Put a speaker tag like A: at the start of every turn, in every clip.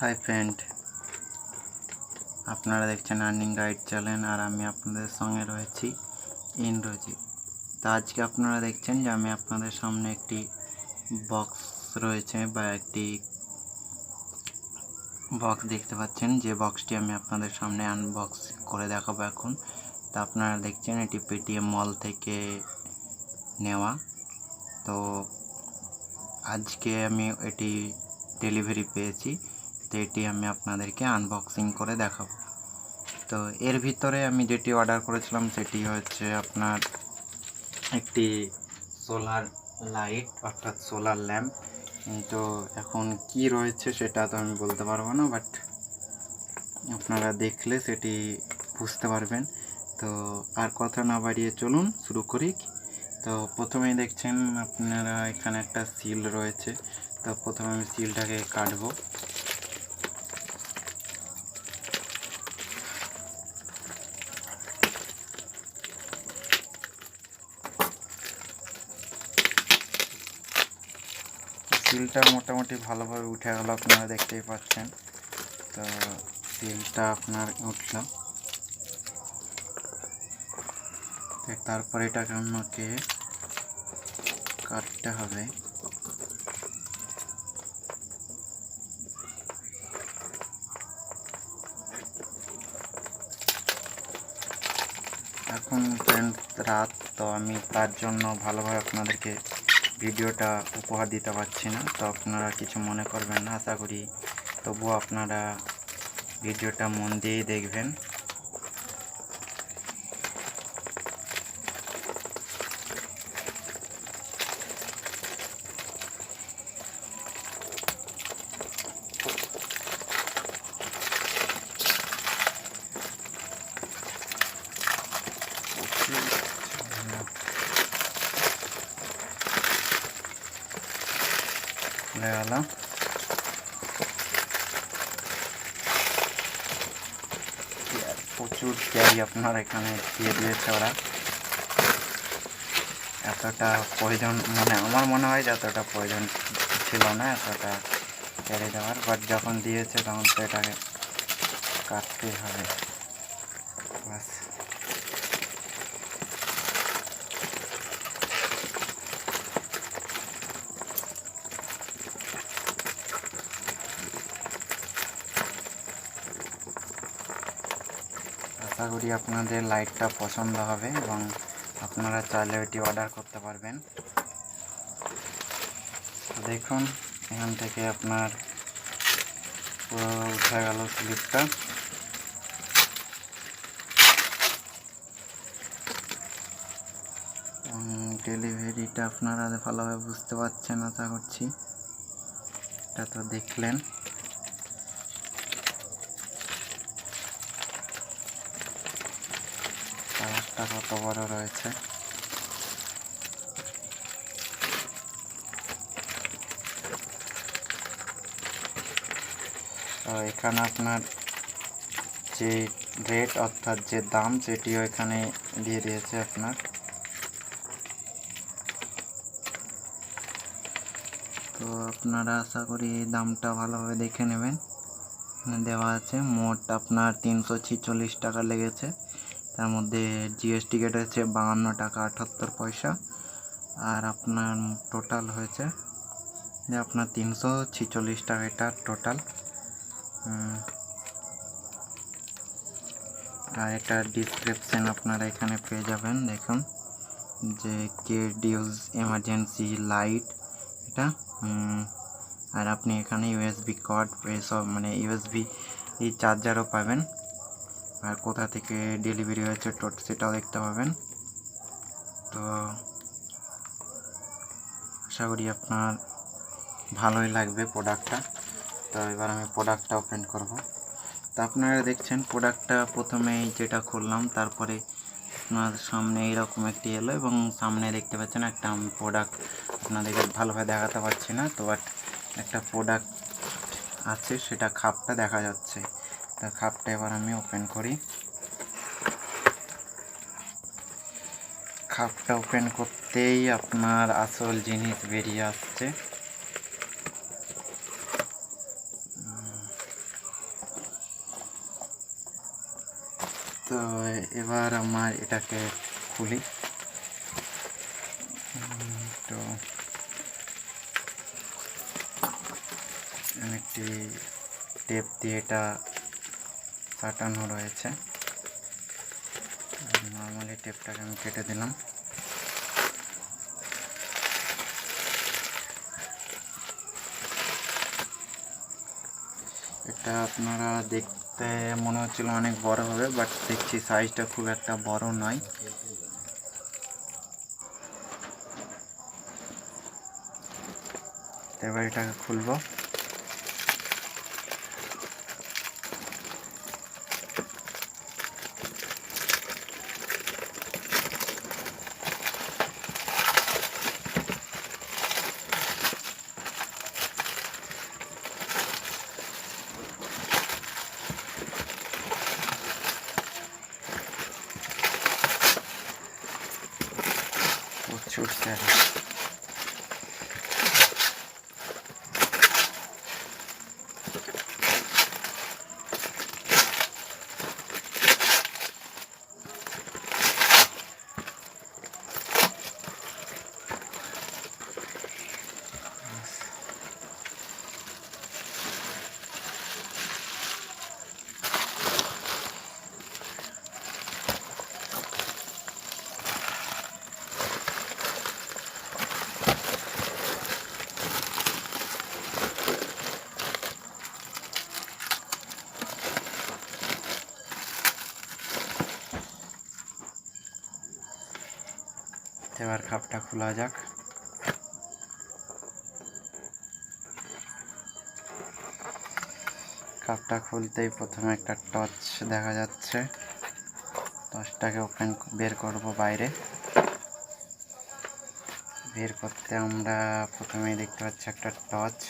A: Hi friend, আপনারা দেখছেন earning guide channel আর আমি আপনাদের সঙ্গে রয়েছি ইন্দ্রজিৎ। তো আজকে আপনারা দেখছেন যে আমি আপনাদের সামনে একটি বক্স রয়েছে বা একটি বক্স দেখতে পাচ্ছেন, যে বক্সটি আমি আপনাদের সামনে আনবক্স করে দেখাবো এখন। তো আপনারা দেখছেন এটি পেটিএম মল থেকে নেওয়া। তো আজকে আমি এটি ডেলিভারি পেয়েছি, তো এটি আমি আপনাদেরকে আনবক্সিং করে দেখাবো। তো এর ভিতরে আমি যেটি অর্ডার করেছিলাম সেটি হচ্ছে আপনার একটি সোলার লাইট অর্থাৎ সোলার ল্যাম্প। তো এখন কি রয়েছে সেটা তো আমি বলতে পারবো না, বাট আপনারা দেখলে সেটি বুঝতে পারবেন। তো আর কথা না বাড়িয়ে চলুন শুরু করি। তো প্রথমেই দেখছেন আপনারা এখানে একটা সিল রয়েছে। তো প্রথমে আমি সিলটাকে কাটবো। সিলটা মোটামুটি ভালোভাবে উঠে গেল, আপনারা দেখতেই পাচ্ছেন। তো সিলটা আপনার উঠল, তারপরে এটাকে আমাকে কাটতে হবে। এখন রাত, তো আমি তার জন্য ভালোভাবে আপনাদেরকে ভিডিওটা উপহার দিতে পারছি না, তো আপনারা কিছু মনে করবেন না আশা করি। তবুও আপনারা ভিডিওটা মন দিয়েই দেখবেন। গেল প্রচুর ক্যারি আপনার এখানে দিয়ে দিয়েছে ওরা। এতটা প্রয়োজন মানে আমার মনে হয় যে এতটা প্রয়োজন ছিল না এতটা ক্যারি দেওয়ার, বাট যখন দিয়েছে তখন তো এটাকে কাটতেই হবে। বাস আশা করি আপনাদের লাইটটা পছন্দ হবে এবং আপনারা চাইলে এটি অর্ডার করতে পারবেন। দেখুন এখান থেকে আপনার পুরো উঠে গেল স্লিপটা। ডেলিভারিটা আপনারা ভালোভাবে বুঝতে পারছেন আশা করছি। এটা তো দেখলেন। কালারটা কত বড় রয়েছে। তো এখানে আপনার যে রেট অর্থাৎ যে দাম সেটিও এখানে দিয়ে দিয়েছে আপনার। তো আপনারা আশা করি এই দামটা ভালোভাবে দেখে নেবেন। এখানে দেওয়া আছে মোট আপনার 346 টাকা লেগেছে, তার মধ্যে জিএসটি কেটেছে 52 টাকা 78 পয়সা, আর আপনার টোটাল হয়েছে যে আপনার 346 টাকা এটা টোটাল। আর এটা ডিসক্রিপশন আপনারা এখানে পেয়ে যাবেন। দেখুন যে কেড ইউজ এমার্জেন্সি লাইট এটা। আর আপনি এখানে ইউএসবি কর্ড এসব মানে ইউএসবি চার্জারও পাবেন, আর কোথা থেকে ডেলিভারি হয়েছে সেটাও দেখতে পাবেন। তো আশা করি আপনার ভালোই লাগবে প্রোডাক্টটা। তো এবার আমি প্রোডাক্টটা ওপেন করব। তো আপনারা দেখছেন প্রোডাক্টটা প্রথমেই যেটা খুললাম, তারপরে আপনার সামনে এইরকম একটি এলো এবং সামনে দেখতে পাচ্ছেন একটা আমি প্রোডাক্ট আপনাদেরকে ভালোভাবে দেখাতে পারছি না, তো বাট একটা প্রোডাক্ট আছে সেটা খাপটা দেখা যাচ্ছে। তা খাপটা এবার আমি ওপেন করি। খাপটা ওপেন করতেই আপনার আসল জিনিস বেরিয়ে আসছে। তো এবার আমার এটাকে খুলি। তো একটি টেপ দিয়ে এটা কাটানো রয়েছে। নর্মালি টেপটাকে আমি কেটে দিলাম। এটা আপনারা দেখতে মনে হচ্ছিল অনেক বড় হবে, বাট দেখছি সাইজটা খুব একটা বড় নয়। এবার এটাকে খুলবো। ছুটছে এবার খাপটা খোলা যাক। খাপটা খুলতেই প্রথমে একটা টর্চ দেখা যাচ্ছে। টর্চটাকে বের করব বাইরে। বের করতে আমরা প্রথমেই দেখতে পাচ্ছি একটা টর্চ,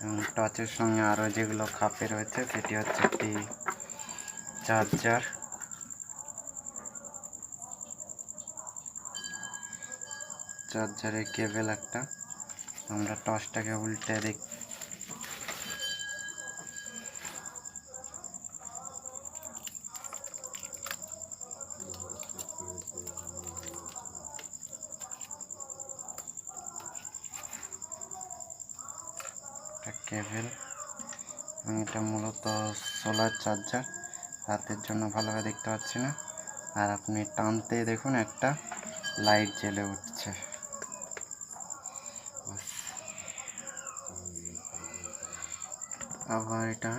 A: এবং টর্চের সঙ্গে আরও যেগুলো খাপে রয়েছে সেটি হচ্ছে একটি চার্জার, চার্জারের কেবল একটা। আমরা টর্চটাকে উল্টে দেখ কেবল, এবং এটা মূলত সোলার চার্জার। রাতের জন্য ভালোভাবে দেখতে পাচ্ছি না। আর আপনি টানতে দেখুন একটা লাইট জ্বলে উঠছে। আবার এটা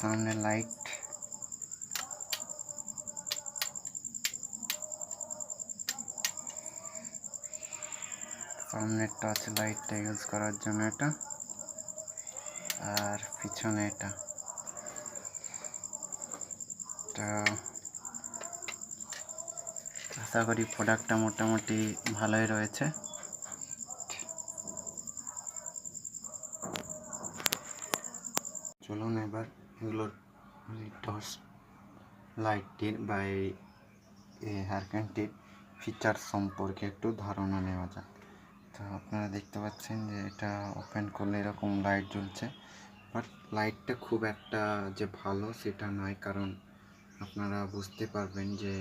A: সামনে লাইট, সামনে টাচ লাইটটা ইউজ করার জন্য এটা, আর পিছনে এটা। আশা করি প্রোডাক্টটা মোটামুটি ভালোই রয়েছে। চলুন এবার এগুলোর টর্চ লাইটটির বা এই হারকেনটির ফিচার সম্পর্কে একটু ধারণা নেওয়া যাক। তো আপনারা দেখতে পাচ্ছেন যে এটা ওপেন করলে এরকম লাইট জ্বলছে, বাট লাইটটা খুব একটা যে ভালো সেটা নয়, কারণ আপনারা বুঝতে পারবেন যে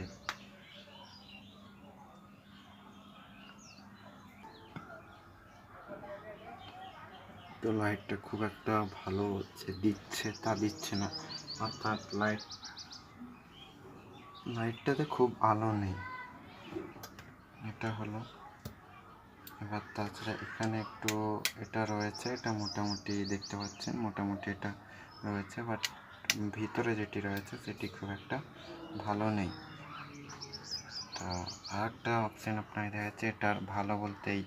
A: তো লাইটটা খুব একটা ভালো যে দিচ্ছে তা দিচ্ছে না, অর্থাৎ লাইটটাতে খুব আলো নেই, এটা হলো। এবার তাছাড়া এখানে একটু এটা রয়েছে, এটা মোটামুটি দেখতে পাচ্ছেন মোটামুটি এটা রয়েছে, বাট ভিতরে যেটি রয়েছে সেটি খুব একটা ভালো নেই। তা আর একটা অপশান আপনাকে দেখা যাচ্ছে, এটার ভালো বলতে এই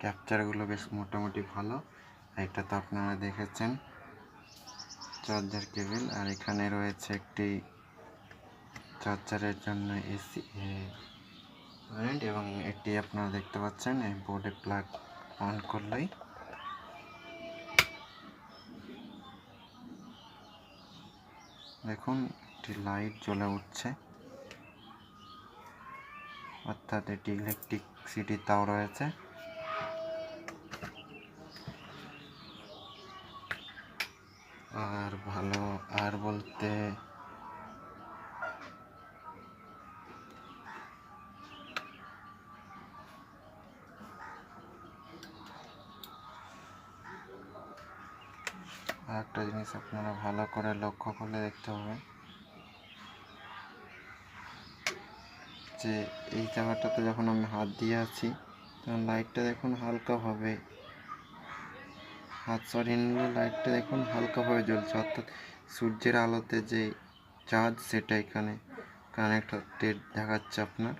A: ক্যাপচারগুলো বেশ মোটামুটি ভালো। এটা তো আপনারা দেখেছেন চার্জার কেবল, আর এখানে রয়েছে একটি চার্জারের জন্য এসি পয়েন্ট, এবং এটি আপনারা দেখতে পাচ্ছেন এই বোর্ডে প্লাগ অন করলেই দেখুন একটি লাইট জ্বলে উঠছে, অর্থাৎ এটি ইলেকট্রিসিটি তাও রয়েছে। ভালো আর বলতে আরেকটা জিনিস আপনারা ভালো করে লক্ষ্য করলে দেখতে হবে যে এই জায়গাটাতে যখন আমি হাত দিয়ে আছি তখন লাইটটা দেখুন হালকাভাবে হাত সরিয়ে নিলে লাইটটা দেখুন হালকাভাবে জ্বলছে, অর্থাৎ সূর্যের আলোতে যে চার্জ সেটা এখানে কানেক্টেড দেখাচ্ছে আপনার।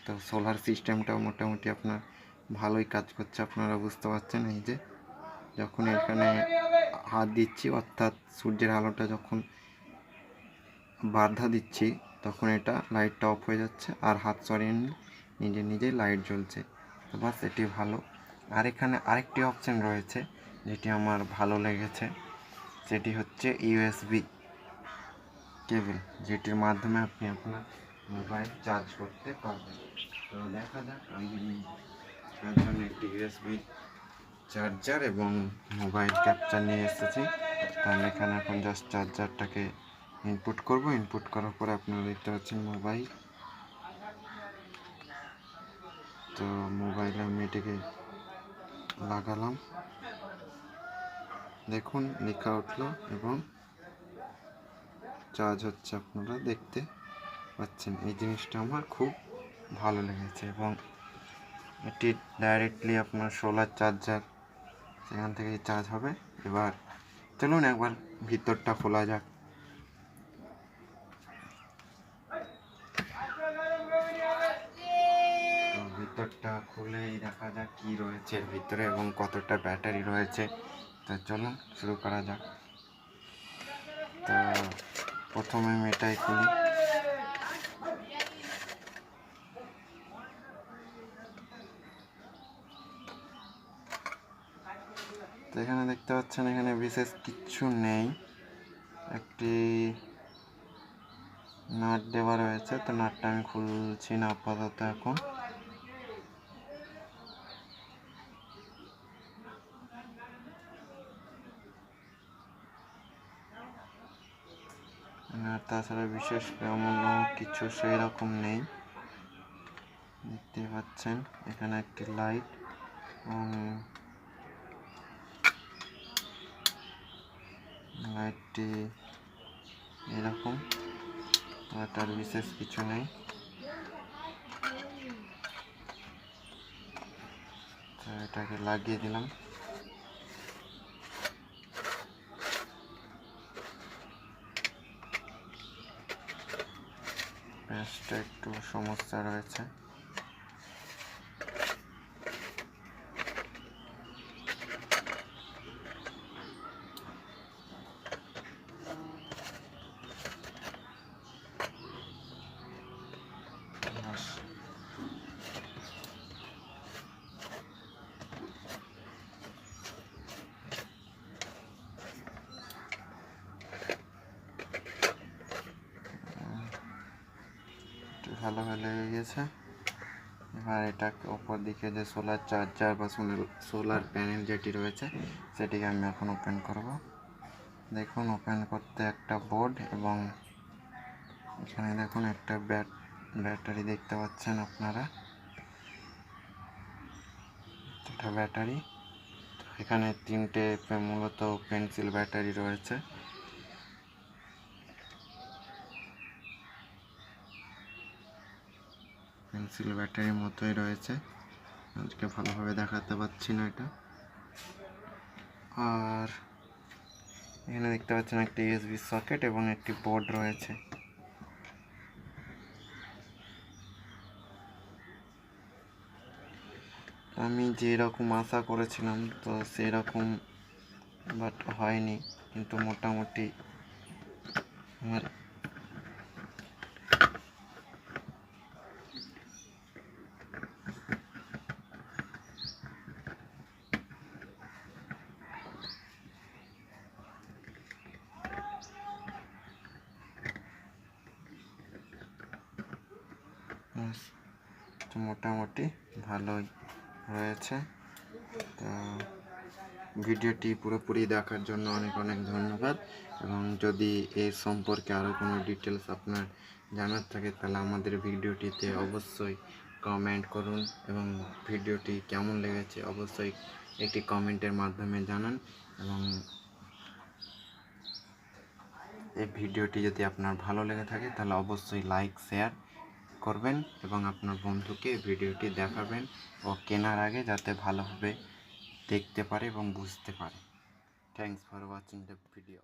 A: তো সোলার সিস্টেমটাও মোটামুটি আপনার ভালোই কাজ করছে, আপনারা বুঝতে পারছেন। এই যে যখন এখানে হাত দিচ্ছি অর্থাৎ সূর্যের আলোটা যখন বাধা দিচ্ছি তখন এটা লাইটটা অফ হয়ে যাচ্ছে, আর হাত সরিয়ে নিলে নিজে নিজেই লাইট জ্বলছে। তো বাস এটি ভালো। আর এখানে আরেকটি অপশান রয়েছে যেটি আমার ভালো লেগেছে, সেটি হচ্ছে ইউএসবি কেবল, যেটির মাধ্যমে আপনি আপনার মোবাইল চার্জ করতে পারবেন। তো দেখা যাক, আমি তার জন্য একটি ইউএসবি চার্জার এবং মোবাইল ক্যাপচার নিয়ে এসেছি। তাহলে এখানে এখন জাস্ট চার্জারটাকে ইনপুট করব। ইনপুট করার পরে আপনারা দেখতে পাচ্ছেন মোবাইল। তো মোবাইলে আমি এটাকে লাগালাম, দেখুন লেখা উঠলো এবং চার্জ হচ্ছে, আপনারা দেখতে পাচ্ছেন। এই জিনিসটা আমার খুব ভালো লেগেছে এবং এটি ডাইরেক্টলি আপনার সোলার চার্জার, সেখান থেকেই চার্জ হবে। এবার চলুন একবার ভিতরটা খোলা যাক। তো ভিতরটা খুলেই দেখা যাক কি রয়েছে এর ভিতরে এবং কতটা ব্যাটারি রয়েছে। তো চলুন শুরু করা যাক। তো প্রথমে আমি এটাই খুলি। তো এখানে দেখতে পাচ্ছেন এখানে বিশেষ কিচ্ছু নেই, একটি নাট দেওয়া রয়েছে। তো নাটটা আমি খুলছি না আপাতত এখন। আর তাছাড়া বিশেষ তেমন কিছু সেই রকম নেই। দেখতে পাচ্ছেন এখানে একটি লাইট এবং লাইটটি এরকম, আর তার বিশেষ কিছু নেই। তো এটাকে লাগিয়ে দিলাম। ব্যাসটা একটু সমস্যা রয়েছে। ভালোভাবে লেগে গেছে। এবার এটাকে ওপর দিকে যে সোলার চার্জার বা সোলার প্যানেল যেটি রয়েছে সেটিকে আমি এখন ওপেন করব। দেখুন ওপেন করতে একটা বোর্ড এবং এখানে দেখুন একটা ব্যাটারি দেখতে পাচ্ছেন আপনারা, এটা ব্যাটারি। এখানে তিনটে মূলত পেন্সিল ব্যাটারি রয়েছে। পেন্সিল ব্যাটারির মতোই রয়েছে, আজকে ভালোভাবে দেখাতে পাচ্ছি না এটা। আর এখানে দেখতে পাচ্ছেন একটা ইউএসবি সকেট এবং একটি বোর্ড রয়েছে। আমি যেরকম আশা করেছিলাম তো সেরকম বাট হয়নি, কিন্তু মোটামুটি আমার মোটামুটি ভালোই রয়েছে। তো ভিডিওটি পুরোপুরি দেখার জন্য অনেক অনেক ধন্যবাদ। এবং যদি এর সম্পর্কে আরও কোনো ডিটেলস আপনার জানার থাকে তাহলে আমাদের ভিডিওটিতে অবশ্যই কমেন্ট করুন, এবং ভিডিওটি কেমন লেগেছে অবশ্যই একটি কমেন্টের মাধ্যমে জানান। এবং এই ভিডিওটি যদি আপনার ভালো লেগে থাকে তাহলে অবশ্যই লাইক শেয়ার করবেন এবং আপনার বন্ধুকে ভিডিওটি দেখাবেন ও কেনার আগে যাতে ভালোভাবে দেখতে পারে এবং বুঝতে পারে। Thanks for watching the video.